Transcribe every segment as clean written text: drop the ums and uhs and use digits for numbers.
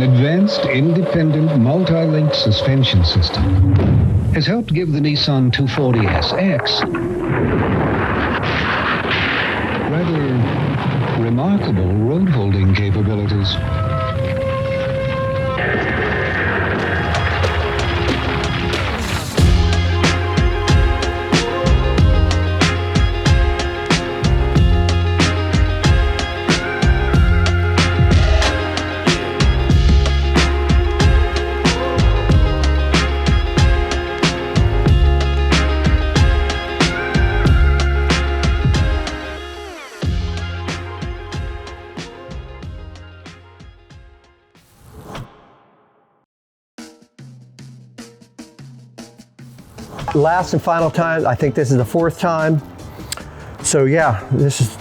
an advanced independent multi-link suspension system has helped give the Nissan 240 SX rather remarkable road-holding capabilities. Last and final time, I think this is the fourth time. So yeah, this is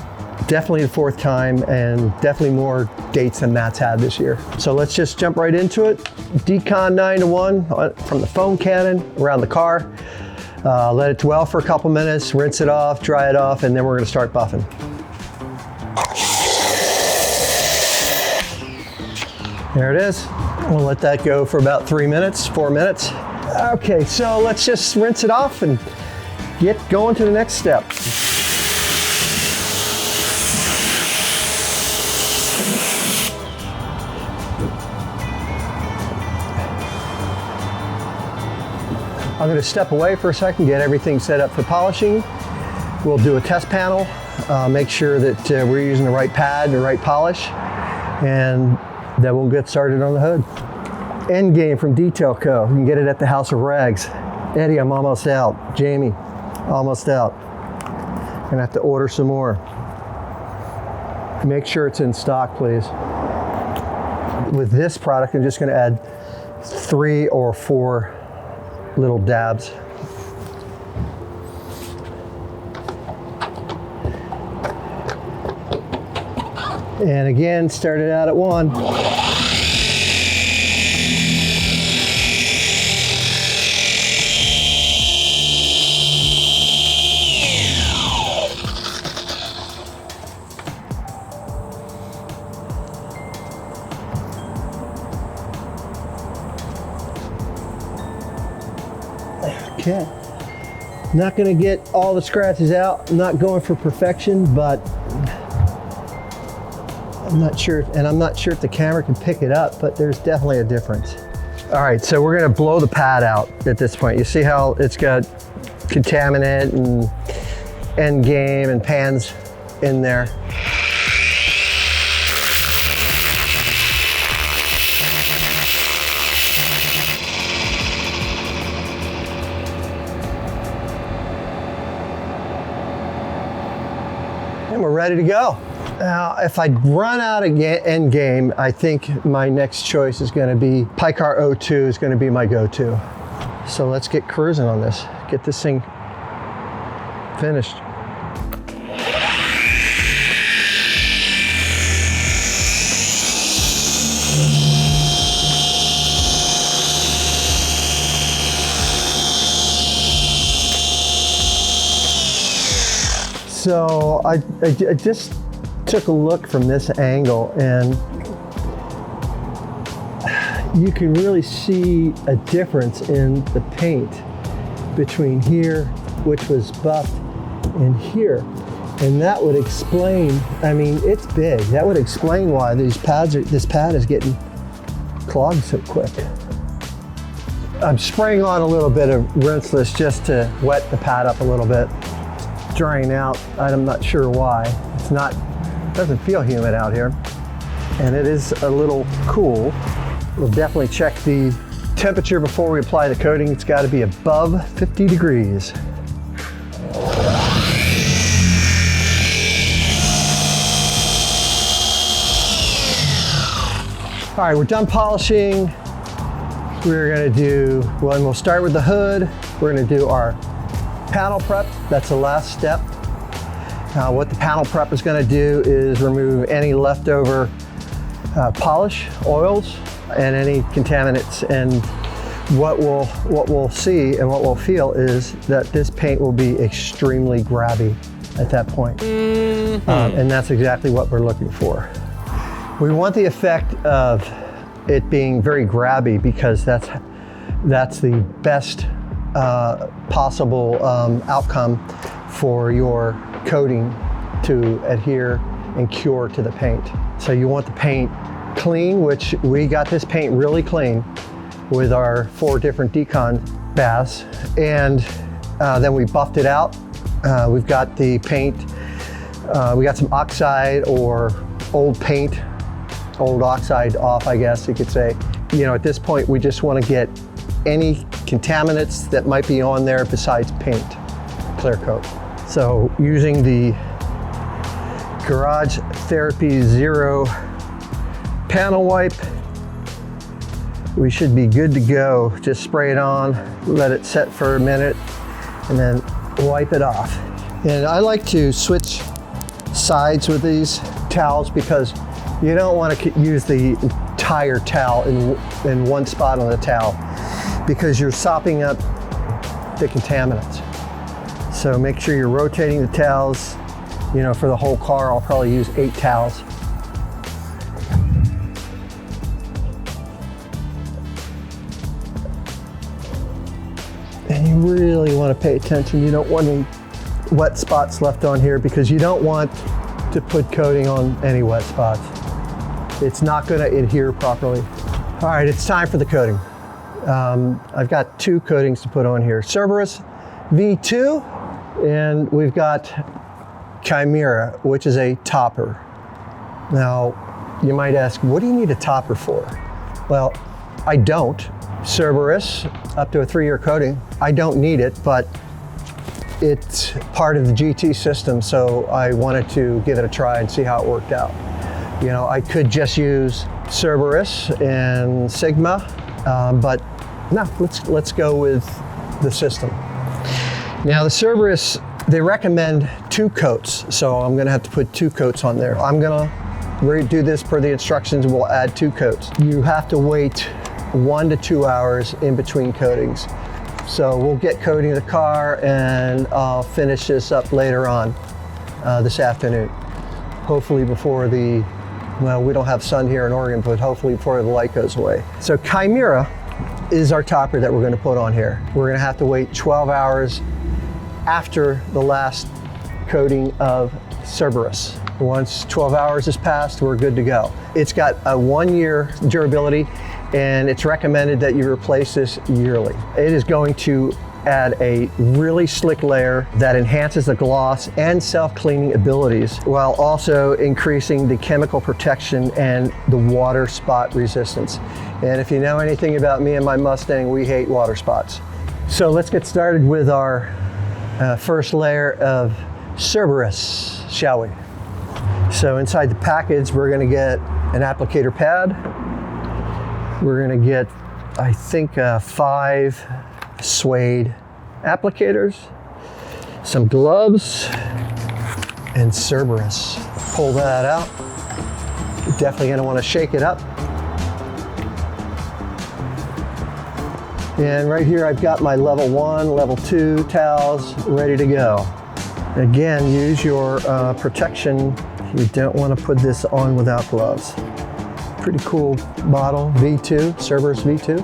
definitely the fourth time and definitely more dates than Matt's had this year. So let's just jump right into it. Decon 9 to 1 from the foam cannon around the car. Let it dwell for a couple minutes, rinse it off, dry it off, and then we're gonna start buffing. There it is. We'll let that go for about 3 minutes, 4 minutes. Okay, so let's just rinse it off and get going to the next step. I'm going to step away for a second, get everything set up for polishing. We'll do a test panel, make sure that we're using the right pad, the right polish, and then we'll get started on the hood. End game from Detail Co. You can get it at the House of Rags. Eddie, I'm almost out. Jamie, almost out. Gonna have to order some more. Make sure it's in stock, please. With this product, I'm just gonna add 3 or 4 little dabs. And again, started out at 1. Okay. Not gonna get all the scratches out. I'm not going for perfection, but I'm not sure, and I'm not sure if the camera can pick it up, but there's definitely a difference. All right, so we're gonna blow the pad out at this point. You see how it's got contaminant and end game and pans in there. And we're ready to go. Now, if I run out of end game, I think my next choice is going to be Picar 02 is going to be my go-to. So let's get cruising on this. Get this thing finished. So I just took a look from this angle, and you can really see a difference in the paint between here, which was buffed, and here. And that would explain, I mean, it's big. That would explain why this pad is getting clogged so quick. I'm spraying on a little bit of rinseless just to wet the pad up a little bit. Drying out, I'm not sure why. It's not, doesn't feel humid out here. And it is a little cool. We'll definitely check the temperature before we apply the coating. It's got to be above 50 degrees. All right, we're done polishing. We're gonna do, well, we'll start with the hood. We're gonna do our panel prep. That's the last step. What the panel prep is going to do is remove any leftover polish, oils, and any contaminants. And what we'll see and what we'll feel is that this paint will be extremely grabby at that point. And that's exactly what we're looking for. We want the effect of it being very grabby, because that's the best possible outcome for your coating to adhere and cure to the paint. So you want the paint clean, which we got this paint really clean with our 4 different decon baths, and then we buffed it out. We've got the paint, we got some oxide or old paint, old oxide off, I guess you could say. You know, at this point we just want to get any contaminants that might be on there besides paint, clear coat. So using the Garage Therapy Zero panel wipe, we should be good to go. Just spray it on, let it set for a minute, and then wipe it off. And I like to switch sides with these towels because you don't want to use the entire towel in one spot on the towel, because you're sopping up the contaminants. So make sure you're rotating the towels. You know, for the whole car, I'll probably use 8 towels. And you really want to pay attention. You don't want any wet spots left on here, because you don't want to put coating on any wet spots. It's not going to adhere properly. All right, it's time for the coating. I've got 2 coatings to put on here. Cerberus V2, and we've got Chimera, which is a topper. Now, you might ask, what do you need a topper for? Well, I don't. Cerberus, up to a 3-year coating, I don't need it, but it's part of the GT system, so I wanted to give it a try and see how it worked out. You know, I could just use Cerberus and Sigma, but no, let's go with the system. Now the Cerberus, they recommend 2 coats, so I'm gonna have to put 2 coats on there. I'm gonna do this per the instructions, and we'll add 2 coats. You have to wait 1 to 2 hours in between coatings. So we'll get coating the car, and I'll finish this up later on this afternoon. Hopefully before well, we don't have sun here in Oregon, but hopefully before the light goes away. So Chimera is our topper that we're gonna put on here. We're gonna have to wait 12 hours after the last coating of Cerberus. Once 12 hours has passed, we're good to go. It's got a 1-year durability, and it's recommended that you replace this yearly. It is going to add a really slick layer that enhances the gloss and self-cleaning abilities, while also increasing the chemical protection and the water spot resistance. And if you know anything about me and my Mustang, we hate water spots. So let's get started with our first layer of Cerberus, shall we? So inside the package, we're gonna get an applicator pad. We're gonna get, I think, 5 suede applicators, some gloves, and Cerberus. Pull that out. You're definitely gonna wanna shake it up. And right here, I've got my level 1, level 2 towels ready to go. Again, use your protection. You don't want to put this on without gloves. Pretty cool bottle, V2, Cerberus V2.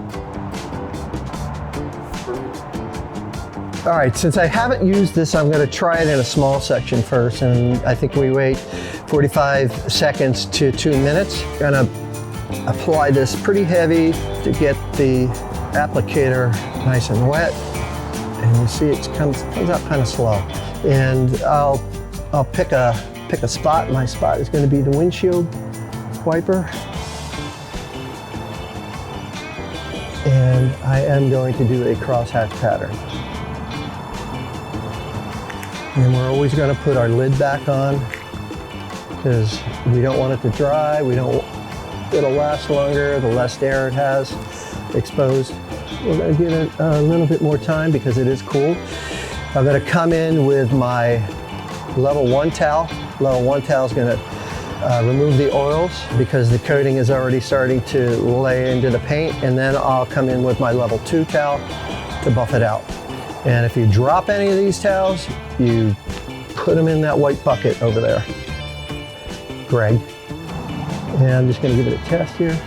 All right, since I haven't used this, I'm going to try it in a small section first, and I think we wait 45 seconds to 2 minutes. Going to apply this pretty heavy to get the applicator nice and wet, and you see it comes out kind of slow. And I'll pick a spot. My spot is going to be the windshield wiper, and I am going to do a crosshatch pattern. And we're always going to put our lid back on, because we don't want it to dry. It'll last longer the less air it has exposed. We're going to give it a little bit more time because it is cool. I'm going to come in with my level 1 towel. Level 1 towel is going to remove the oils because the coating is already starting to lay into the paint, and then I'll come in with my level 2 towel to buff it out. And if you drop any of these towels, you put them in that white bucket over there, Greg. And I'm just going to give it a test here.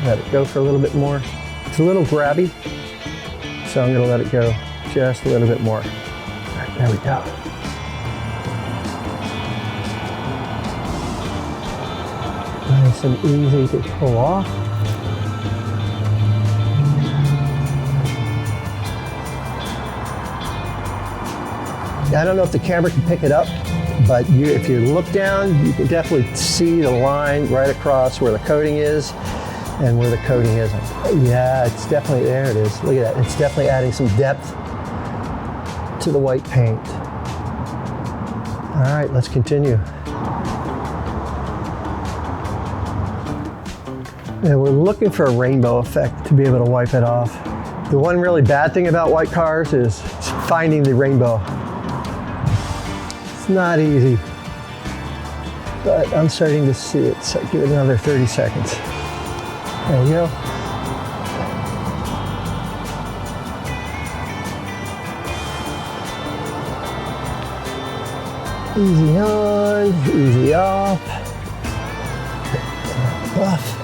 Let it go for a little bit more. It's a little grabby, so I'm gonna let it go just a little bit more. All right, there we go. Nice and easy to pull off. I don't know if the camera can pick it up, but if you look down, you can definitely see the line right across where the coating is and where the coating isn't. Yeah, it's definitely, there it is. Look at that, it's definitely adding some depth to the white paint. All right, let's continue. And we're looking for a rainbow effect to be able to wipe it off. The one really bad thing about white cars is finding the rainbow. It's not easy, but I'm starting to see it, so give it another 30 seconds. There you go. Easy on, easy off. Buff.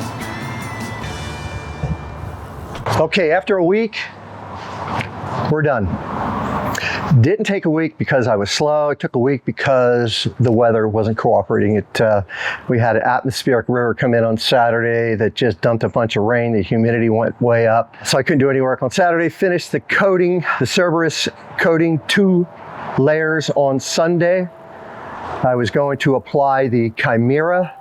Okay, after a week, we're done. Didn't take a week because I was slow. It took a week because the weather wasn't cooperating. We had an atmospheric river come in on Saturday that just dumped a bunch of rain. The humidity went way up. So I couldn't do any work on Saturday. Finished the coating, the Cerberus coating, 2 layers on Sunday. I was going to apply the Chimera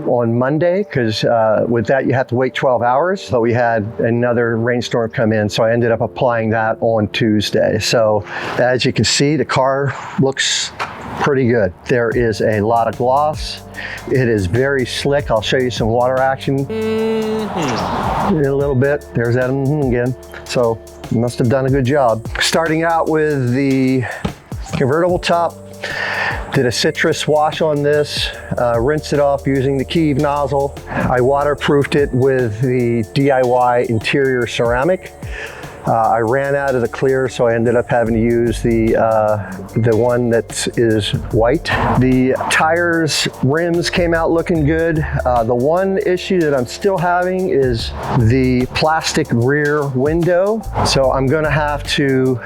on Monday, because with that you have to wait 12 hours. But we had another rainstorm come in, so I ended up applying that on Tuesday. So as you can see, the car looks pretty good. There is a lot of gloss. It is very slick. I'll show you some water action in a little bit. There's that again. So you must have done a good job. Starting out with the convertible top, did a citrus wash on this, rinsed it off using the Kiev nozzle. I waterproofed it with the DIY interior ceramic. I ran out of the clear, so I ended up having to use the one that is white. The tires, rims came out looking good. The one issue that I'm still having is the plastic rear window. So I'm gonna have to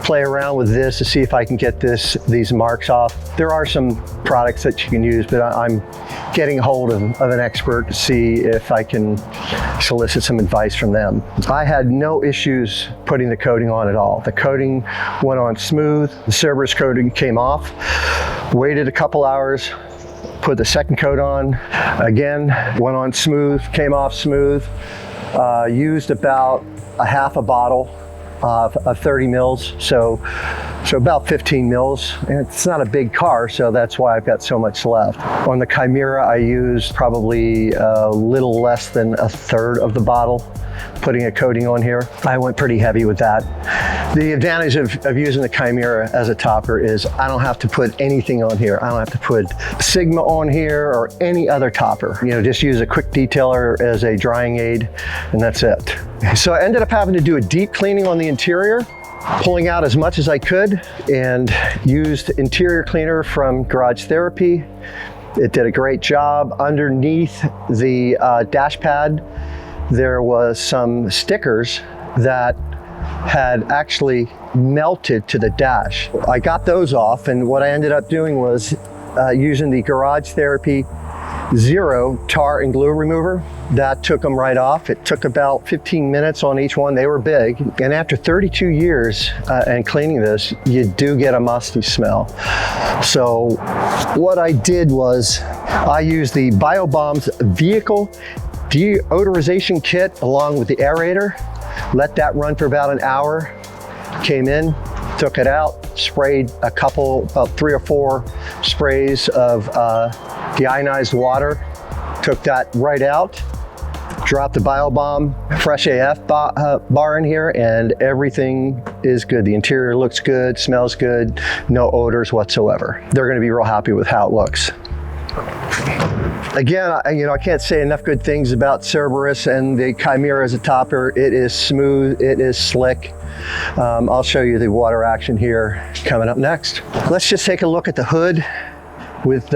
play around with this to see if I can get these marks off. There are some products that you can use, but I'm getting a hold of an expert to see if I can solicit some advice from them. I had no issues putting the coating on at all. The coating went on smooth. The Cerberus coating came off. Waited a couple hours, put the second coat on. Again, went on smooth, came off smooth. Used about a half a bottle of 30 mils, so about 15 mils. And it's not a big car, so that's why I've got so much left. On the Chimera, I used probably a little less than a third of the bottle, putting a coating on here. I went pretty heavy with that. The advantage of using the Chimera as a topper is I don't have to put anything on here. I don't have to put Sigma on here or any other topper. You know, just use a quick detailer as a drying aid, and that's it. So I ended up having to do a deep cleaning on the interior, pulling out as much as I could, and used interior cleaner from Garage Therapy. It did a great job. Underneath the dash pad, there was some stickers that had actually melted to the dash. I got those off, and what I ended up doing was using the Garage Therapy Zero tar and glue remover. That took them right off. It took about 15 minutes on each one. They were big. And after 32 years and cleaning this, you do get a musty smell. So what I did was I used the BioBomb's vehicle deodorization kit along with the aerator. Let that run for about an hour. Came in, took it out, sprayed about 3 or 4 sprays of deionized water, took that right out, dropped the BioBomb Fresh AF bar in here, and everything is good. The interior looks good, smells good, no odors whatsoever. They're gonna be real happy with how it looks. Again, I can't say enough good things about Cerberus and the Chimera as a topper. It is smooth, it is slick. I'll show you the water action here coming up next. Let's just take a look at the hood with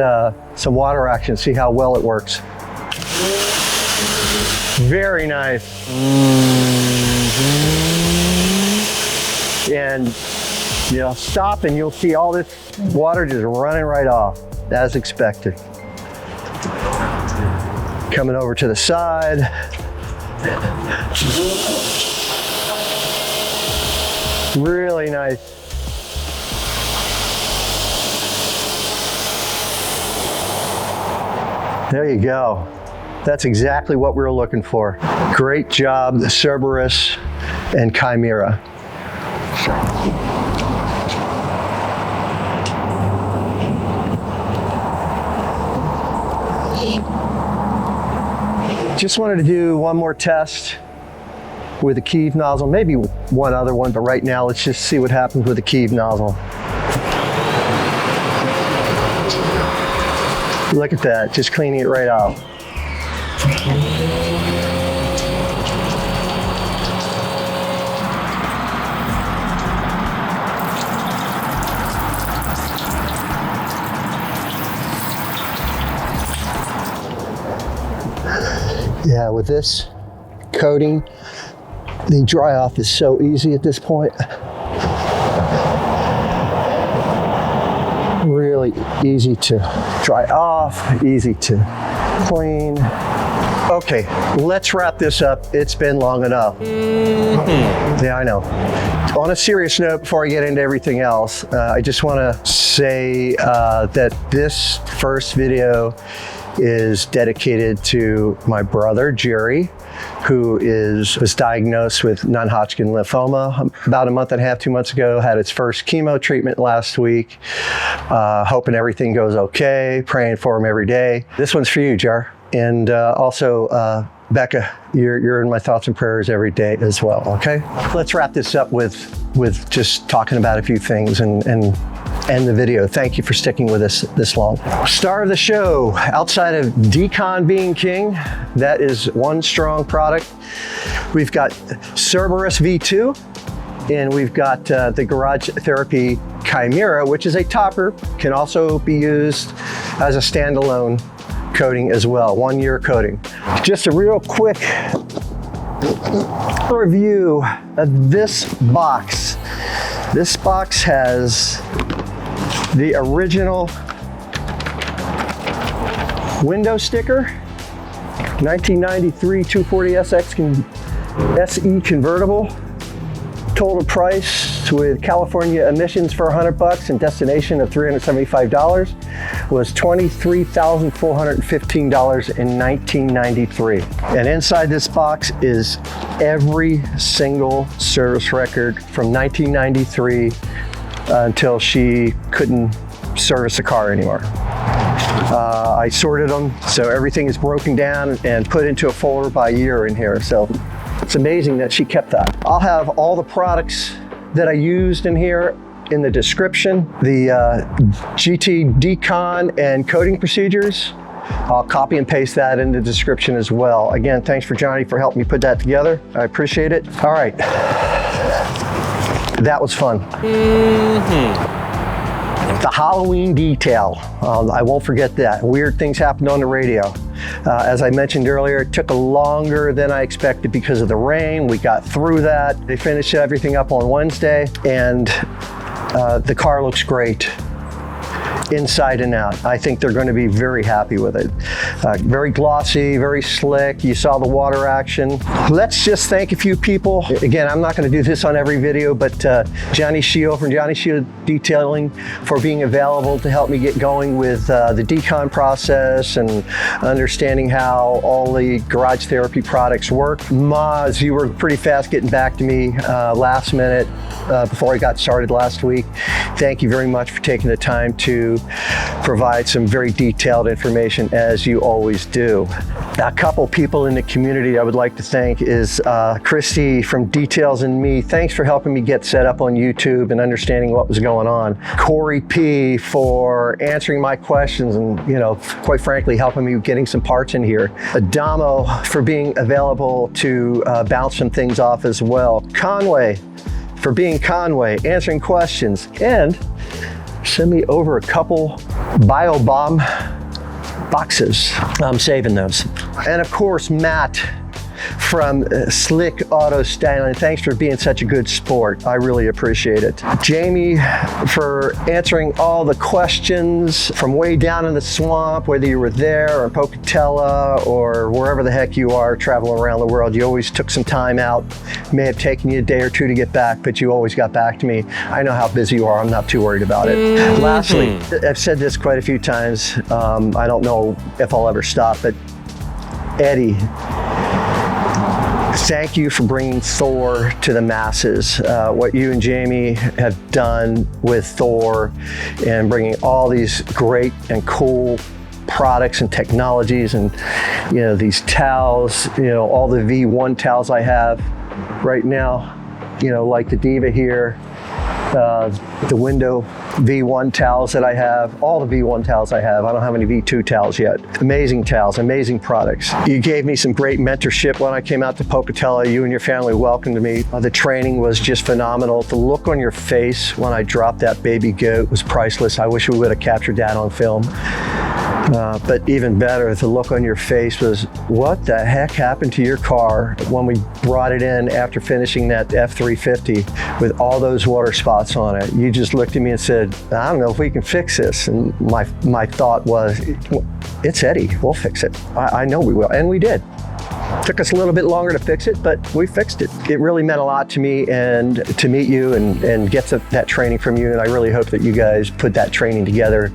some water action, see how well it works. Very nice. And you'll stop and you'll see all this water just running right off, as expected. Coming over to the side. Really nice. There you go. That's exactly what we were looking for. Great job, the Cerberus and Chimera. Just wanted to do one more test with the Keeve nozzle, maybe one other one, but right now let's just see what happens with the Keeve nozzle. Look at that, just cleaning it right out. Yeah, with this coating, the dry off is so easy at this point. Really easy to dry off, easy to clean. Okay, let's wrap this up. It's been long enough. Yeah, I know. On a serious note, before I get into everything else, I just want to say that this first video is dedicated to my brother, Jerry, who was diagnosed with non-Hodgkin lymphoma about a month and a half, 2 months ago, had its first chemo treatment last week. Hoping everything goes okay, praying for him every day. This one's for you, Jar. And also, Becca, you're in my thoughts and prayers every day as well, okay? Let's wrap this up with just talking about a few things and end the video. Thank you for sticking with us this long. Star of the show, outside of Decon being king, that is one strong product. We've got Cerberus V2, and we've got the Garage Therapy Chimera, which is a topper, can also be used as a standalone coating as well, 1 year coating. Just a real quick review of this box. This box has the original window sticker, 1993 240 SX SE Convertible. Total price with California emissions for $100 and destination of $375 was $23,415 in 1993. And inside this box is every single service record from 1993 until she couldn't service a car anymore. I sorted them, so everything is broken down and put into a folder by year in here. So it's amazing that she kept that. I'll have all the products that I used in here in the description. The GT decon and coating procedures, I'll copy and paste that in the description as well. Again, thanks for Johnny for helping me put that together. I appreciate it. All right, that was fun. The Halloween detail, I won't forget that. Weird things happened on the radio. As I mentioned earlier, it took longer than I expected because of the rain. We got through that. They finished everything up on Wednesday, and the car looks great inside and out. I think they're going to be very happy with it. Very glossy, very slick. You saw the water action. Let's just thank a few people. Again, I'm not going to do this on every video, but Johnny Shio from Johnny Shio Detailing for being available to help me get going with the decon process and understanding how all the Garage Therapy products work. Maz, you were pretty fast getting back to me last minute before I got started last week. Thank you very much for taking the time to provide some very detailed information, as you always do. A couple people in the community I would like to thank is Christy from Details and Me. Thanks for helping me get set up on YouTube and understanding what was going on. Corey P for answering my questions and, you know, quite frankly, helping me getting some parts in here. Adamo for being available to bounce some things off as well. Conway for being Conway, answering questions, and send me over a couple biobomb boxes. I'm saving those. And of course, Matt from Slick Auto Styling. Thanks for being such a good sport. I really appreciate it. Jamie for answering all the questions from way down in the swamp, whether you were there or in Pocatello or wherever the heck you are traveling around the world. You always took some time out. It may have taken you a day or two to get back, but you always got back to me. I know how busy you are. I'm not too worried about it. Lastly, I've said this quite a few times. I don't know if I'll ever stop, but Eddie, thank you for bringing Thor to the masses. What you and Jamie have done with Thor and bringing all these great and cool products and technologies, and these towels, all the V1 towels I have right now, like the Diva here, the window V1 towels that I have, all the V1 towels I have. I don't have any V2 towels yet. Amazing towels, amazing products. You gave me some great mentorship when I came out to Pocatello. You and your family welcomed me. The training was just phenomenal. The look on your face when I dropped that baby goat was priceless. I wish we would have captured that on film. But even better, the look on your face was, what the heck happened to your car when we brought it in after finishing that F-350 with all those water spots on it? You just looked at me and said, I don't know if we can fix this. And my thought was, it's Eddie, we'll fix it. I know we will, and we did. Took us a little bit longer to fix it, but we fixed it. It really meant a lot to me and to meet you and get that training from you. And I really hope that you guys put that training together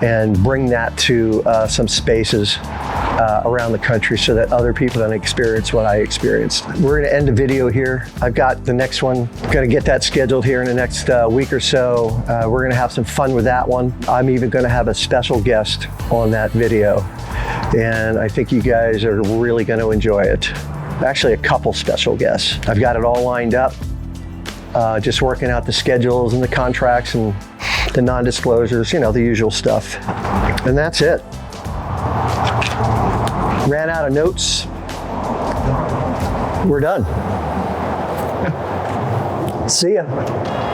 and bring that to some spaces around the country so that other people can experience what I experienced. We're gonna end the video here. I've got the next one, gonna get that scheduled here in the next week or so. We're gonna have some fun with that one. I'm even gonna have a special guest on that video. And I think you guys are really going to enjoy it. Actually, a couple special guests. I've got it all lined up, just working out the schedules and the contracts and the non-disclosures, the usual stuff. And that's it. Ran out of notes. We're done. See ya.